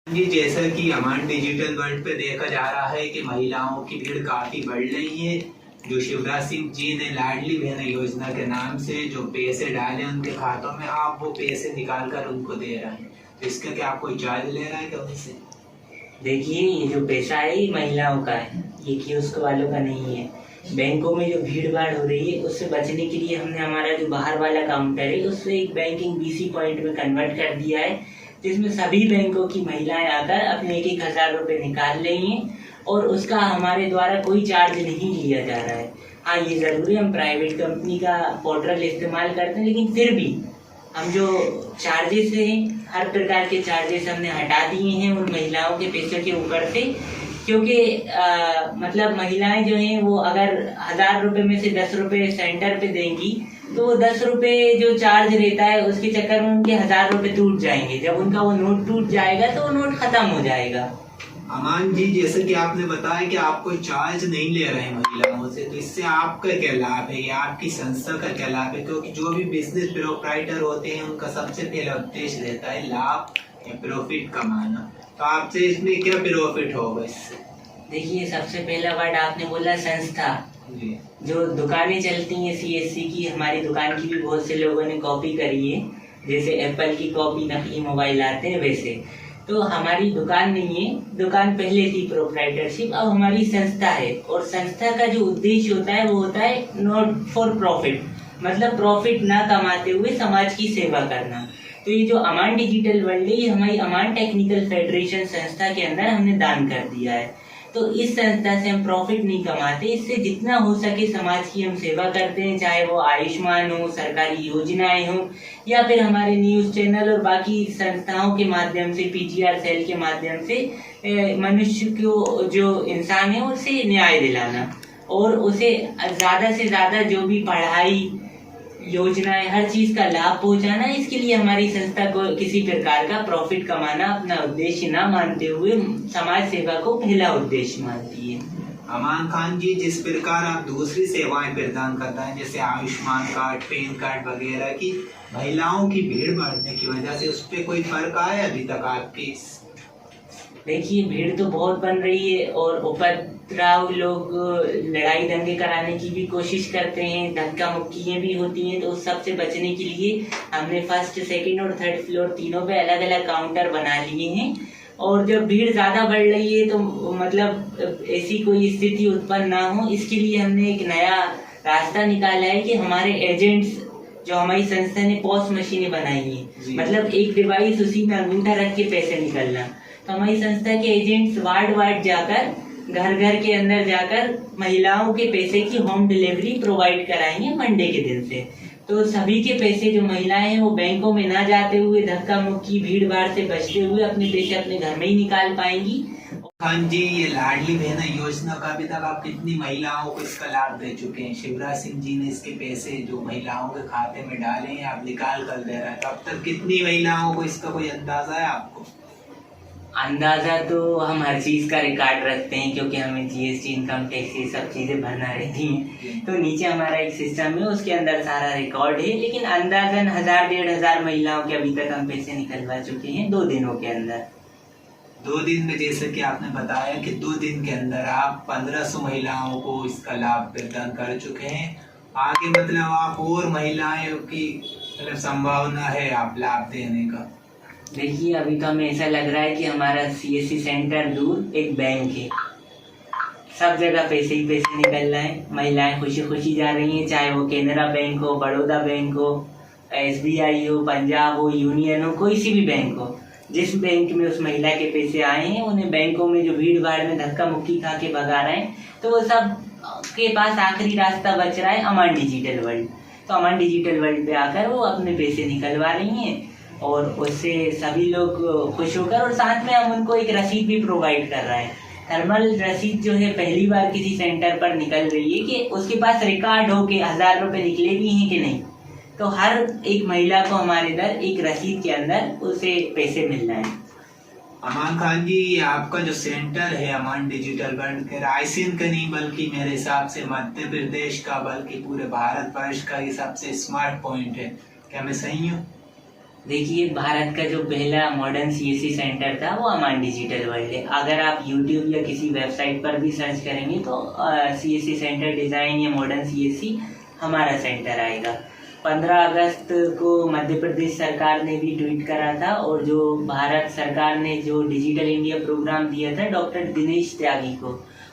जी, जैसा कि अमान digital world पे देखा जा रहा है कि महिलाओं की भीड़ काफी बढ़ रही है। जो शिवराज सिंह जी ने लाडली बहन योजना के नाम से जो पैसे डाले उनके खातों में, आप वो पैसे निकाल कर उनको दे रहे हैं, तो इसका क्या आप कोई चार्ज ले रहा है क्या उनसे? देखिए, ये जो पैसा है ये महिलाओं का है, ये कियोस्क वालों का नहीं है। बैंकों में जो भीड़ भाड़ हो रही है उससे बचने के लिए हमने हमारा जो बाहर वाला काउंटर है उससे एक बैंकिंग बीसी पॉइंट में कन्वर्ट कर दिया है, जिसमें सभी बैंकों की महिलाएं आकर अपने 1,000 रुपये निकाल रही हैं और उसका हमारे द्वारा कोई चार्ज नहीं लिया जा रहा है। हाँ, ये ज़रूरी हम प्राइवेट कंपनी का पोर्टल इस्तेमाल करते हैं, लेकिन फिर भी हम जो चार्जेस हैं, हर प्रकार के चार्जेस हमने हटा दिए हैं उन महिलाओं के पैसों के ऊपर से, क्योंकि मतलब महिलाएं जो हैं वो अगर 1,000 रुपये में से 10 रुपये सेंटर पे देंगी तो 10 रुपये जो चार्ज रहता है उसके चक्कर में उनके 1,000 रुपये टूट जाएंगे। जब उनका वो नोट टूट जाएगा तो वो नोट खत्म हो जाएगा। अमान जी, जैसे कि आपने बताया कि आप कोई चार्ज नहीं ले रहे हैं महिलाओं से, तो इससे आपका क्या लाभ है या आपकी संस्था का क्या लाभ है? क्योंकि जो भी बिजनेस प्रोप्राइटर होते हैं उनका सबसे पहला उद्देश्य रहता है लाभ या प्रॉफिट कमाना, तो आपसे इसमें क्या प्रॉफिट होगा इससे? देखिए, सबसे पहला वर्ड आपने बोला संस्था। जी। जो दुकानें चलती हैं सीएससी की, हमारी दुकान की भी बहुत से लोगों ने कॉपी करी है, जैसे एप्पल की कॉपी नकली मोबाइल आते हैं वैसे। तो हमारी दुकान नहीं है, दुकान पहले थी प्रोप्राइटरशिप, अब हमारी संस्था है। और संस्था का जो उद्देश्य होता है वो होता है नॉट फॉर प्रॉफिट, मतलब प्रॉफिट ना कमाते हुए समाज की सेवा करना। तो ये जो अमान डिजिटल वर्ल्ड है, ये हमारी अमान टेक्निकल फेडरेशन संस्था के अंदर हमने दान कर दिया है। तो इस संस्था से हम प्रॉफिट नहीं कमाते, इससे जितना हो सके समाज की हम सेवा करते हैं, चाहे वो आयुष्मान हो, सरकारी योजनाएं हो, या फिर हमारे न्यूज़ चैनल और बाकी संस्थाओं के माध्यम से, पीजीआर सेल के माध्यम से मनुष्य को, जो इंसान है उसे न्याय दिलाना और उसे ज़्यादा से ज़्यादा जो भी पढ़ाई योजनाएं, हर चीज का लाभ पहुंचाना। इसके लिए हमारी संस्था को किसी प्रकार का प्रॉफिट कमाना अपना उद्देश्य ना मानते हुए समाज सेवा को पहला उद्देश्य मानती है। अमान खान जी, जिस प्रकार आप दूसरी सेवाएं प्रदान करता है जैसे आयुष्मान कार्ड, पैन कार्ड वगैरह की, महिलाओं की भीड़ बढ़ने की वजह से उस पर कोई फर्क आया अभी तक आपकी? देखिए, भीड़ तो बहुत बन रही है और उपद्रव, लोग लड़ाई दंगे कराने की भी कोशिश करते हैं, धक्का मुक्कियाँ भी होती हैं। तो उस सब से बचने के लिए हमने फर्स्ट, सेकंड और थर्ड फ्लोर तीनों पे अलग अलग काउंटर बना लिए हैं। और जब भीड़ ज़्यादा बढ़ रही है तो मतलब ऐसी कोई स्थिति उत्पन्न ना हो, इसके लिए हमने एक नया रास्ता निकाला है कि हमारे एजेंट्स, जो हमारी संस्था ने पॉस मशीनें बनाई हैं, मतलब एक डिवाइस, उसी में अंगूठा रख के पैसे निकलना। तो हमारी संस्था के एजेंट्स वार्ड जाकर, घर घर के अंदर जाकर महिलाओं के पैसे की होम डिलीवरी प्रोवाइड कराएंगे मंडे के दिन से। तो सभी के पैसे, जो महिलाएं हैं वो बैंकों में ना जाते हुए, धक्का मुक्की भीड़ भाड़ से बचते हुए अपने पैसे अपने घर में ही निकाल पाएंगी। खान जी, ये लाडली बहना योजना का अभी तक आप कितनी महिलाओं को इसका लाभ दे चुके हैं? शिवराज सिंह जी ने इसके पैसे जो महिलाओं के खाते में डाले हैं आप निकाल कर दे रहे हैं, तो अब तक कितनी महिलाओं को इसका कोई अंदाजा है आपको? अंदाजा तो हम हर चीज का रिकॉर्ड रखते हैं, क्योंकि हमें जीएसटी, इनकम टैक्स, ये सब चीजें भरना रहती हैं। तो नीचे हमारा एक सिस्टम है, उसके अंदर सारा रिकॉर्ड है, लेकिन अंदाजन 1,000-1,500 महिलाओं के अभी तक हम पैसे निकलवा चुके हैं 2 दिनों के अंदर। 2 दिन में, जैसे कि आपने बताया कि 2 दिन के अंदर आप 1,500 महिलाओं को इसका लाभ प्रदान कर चुके हैं। आगे मतलब आप और महिलाओं की मतलब संभावना है आप लाभ देने का? देखिए, अभी तो हमें ऐसा लग रहा है कि हमारा सीएससी सेंटर दूर एक बैंक है, सब जगह पैसे ही पैसे निकल रहे हैं, महिलाएं खुशी खुशी जा रही हैं, चाहे वो केनरा बैंक हो, बड़ौदा बैंक हो, एसबीआई हो, पंजाब हो, यूनियन हो, कोई सी भी बैंक हो। जिस बैंक में उस महिला के पैसे आए हैं, उन्हें बैंकों में जो भीड़ भाड़ में धक्का मुक्की खा के भगा रहे हैं, तो वो सब के पास आखिरी रास्ता बच रहा है अमान डिजिटल वर्ल्ड। तो अमान डिजिटल वर्ल्ड पे आकर वो अपने पैसे निकलवा रही हैं और उससे सभी लोग खुश होकर, और साथ में हम उनको एक रसीद भी प्रोवाइड कर रहे हैं। थर्मल रसीद जो है पहली बार किसी सेंटर पर निकल रही है कि उसके पास रिकॉर्ड हो कि 1,000 रुपये निकले भी हैं कि नहीं। तो हर एक महिला को हमारे इधर एक रसीद के अंदर उसे पैसे मिल रहे हैं। अमान खान जी, आपका जो सेंटर है अमान डिजिटल वर्ल्ड के, रायसेन का नहीं बल्कि मेरे हिसाब से मध्य प्रदेश का, बल्कि पूरे भारतवर्ष का ये सबसे स्मार्ट पॉइंट है, क्या मैं सही हूँ? देखिए, भारत का जो पहला मॉडर्न सीएससी सेंटर था वो अमान डिजिटल वर्ल्ड है। अगर आप यूट्यूब या किसी वेबसाइट पर भी सर्च करेंगे तो सीएससी सेंटर डिज़ाइन या मॉडर्न सीएससी हमारा सेंटर आएगा। 15 अगस्त को मध्य प्रदेश सरकार ने भी ट्वीट करा था, और जो भारत सरकार ने जो डिजिटल इंडिया प्रोग्राम दिया था डॉक्टर दिनेश त्यागी को,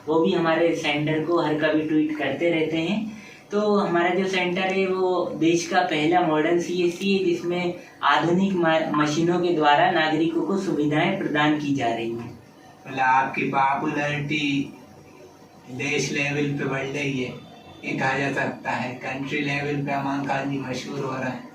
वो भी हमारे सेंटर को हर कभी ट्वीट करते रहते हैं। तो हमारा जो सेंटर है वो देश का पहला मॉडर्न सीएससी है, जिसमें आधुनिक मशीनों के द्वारा नागरिकों को सुविधाएं प्रदान की जा रही हैं। मतलब आपकी पॉपुलैरिटी देश लेवल पे बढ़ रही है, ये कहा जा सकता है। कंट्री लेवल पे अमान खान जी मशहूर हो रहा है।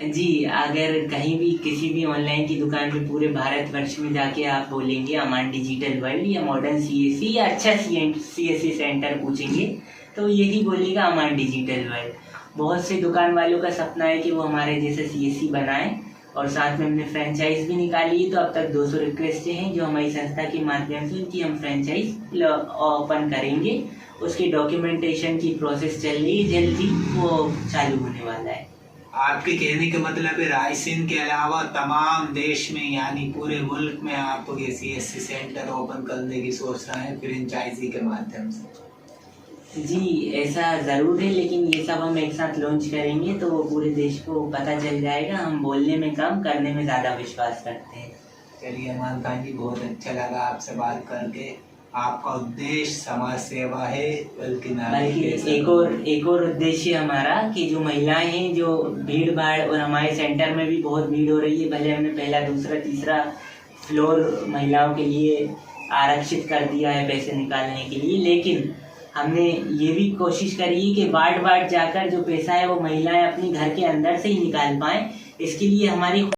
जी, अगर कहीं भी किसी भी ऑनलाइन की दुकान पे पूरे भारतवर्ष में जाके आप बोलेंगे अमान डिजिटल वर्ल्ड या मॉडर्न सीएससी या अच्छा सीएससी सेंटर पूछेंगे तो यही बोलेगा अमान डिजिटल वर्ल्ड। बहुत से दुकान वालों का सपना है कि वो हमारे जैसे सीएससी बनाएं, और साथ में हमने फ्रेंचाइज भी निकाली है। तो अब तक 200 रिक्वेस्ट हैं जो हमारी संस्था के माध्यम से उनकी हम फ्रेंचाइज ओपन करेंगे। उसके डॉक्यूमेंटेशन की प्रोसेस चल रही है, जल्दी वो चालू होने वाला है। आपके कहने का मतलब है रायसेन के अलावा तमाम देश में यानी पूरे मुल्क में आप ये सीएससी सेंटर ओपन करने की सोच रहे हैं फ्रेंचाइजी के माध्यम से? जी, ऐसा ज़रूर है, लेकिन ये सब हम एक साथ लॉन्च करेंगे तो वो पूरे देश को पता चल जाएगा। हम बोलने में कम, करने में ज़्यादा विश्वास करते हैं। चलिए अमान खान जी, बहुत अच्छा लगा आपसे बात करके। आपका उद्देश्य समाज सेवा है, बल्कि एक और उद्देश्य हमारा कि जो महिलाएं हैं, जो भीड़ भाड़, और हमारे सेंटर में भी बहुत भीड़ हो रही है। भले हमने पहला, दूसरा, तीसरा फ्लोर महिलाओं के लिए आरक्षित कर दिया है पैसे निकालने के लिए, लेकिन हमने ये भी कोशिश करी है कि वार्ड वार्ड जाकर जो पैसा है वो महिलाएं अपने घर के अंदर से ही निकाल पाएं। इसके लिए हमारी